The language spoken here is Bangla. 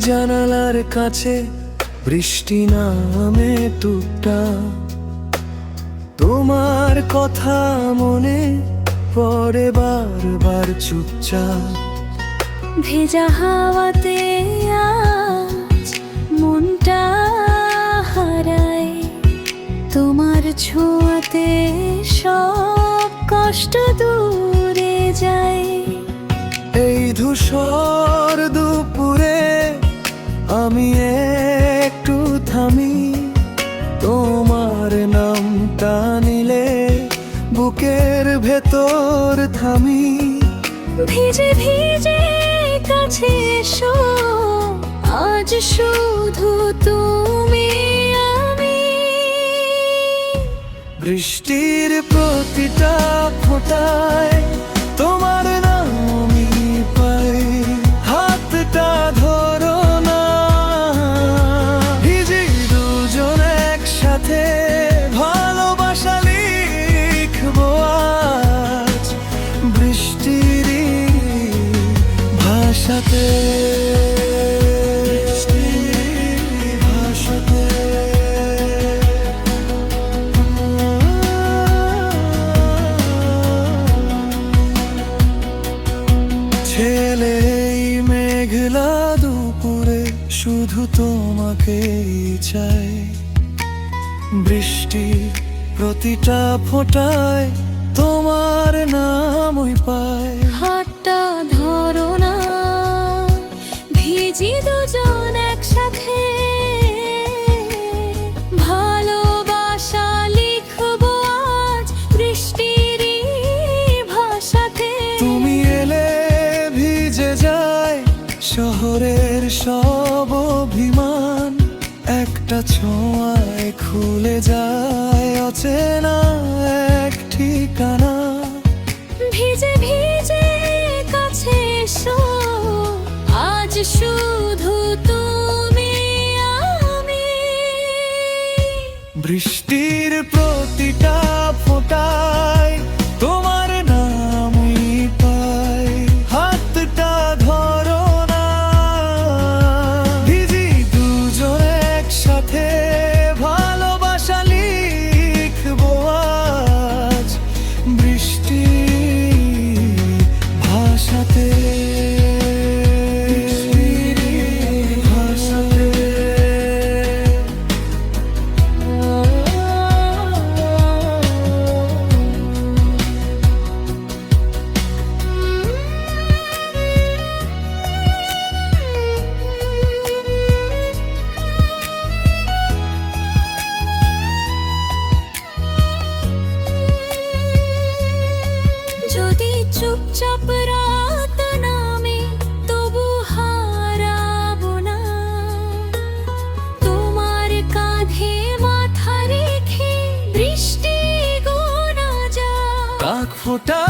জানালার কাছে বৃষ্টি নামে টুকটাক, তোমার কথা মনে পড়ে বারবার চুপচাপ। ভেজা হাওয়াতে আজ মনটা হারায়, তোমার ছোঁয়াতে সব কষ্ট দূরে যায়। এই ধূসর দুপুরে আমি একটু থামি, তোমার নামটা নিলে বুকের ভেতর থামি। ভিজে ভিজে কাছে এসো, আজ শুধু তুমি আমি। বৃষ্টির প্রতিটা ফোঁটায় তোমার নাম আমি পাই, হাতটা ধরো না, ভিজি দুজন একসাথে ভালোবাসা লিখবো আজ বৃষ্টির ভাষাতে। ছেলে এই মেঘলা দুপুরে শুধু তোমাকেই চাই, বৃষ্টির প্রতিটা ফোঁটায় তোমার নামই পায়। হাতটা ধরো না, ভিজি দুজন একসাথে ভালোবাসা লিখবো আজ বৃষ্টির ভাষাতে। তুমি এলে ভিজে যায় শহরের সব অভিমান, একটা ছোঁয়ায় খুলে যায় অচেনা এক ঠিকানা। ভিজে ভিজে কাছে এসো, আজ শুধু তুমি আমি। বৃষ্টির প্রতিটা ফোঁটায় তোমার নামই পাই, হাতটা ধরো না, ভিজি দুজন একসাথে ভালোবাসা লিখবো আজ বৃষ্টির ভাষাতে। যদি চুপচাপ রাত নামে তবু হারাবো না, তোমার কাঁধে মাথা রেখে বৃষ্টি গোনা যা। কাক ফোঁটা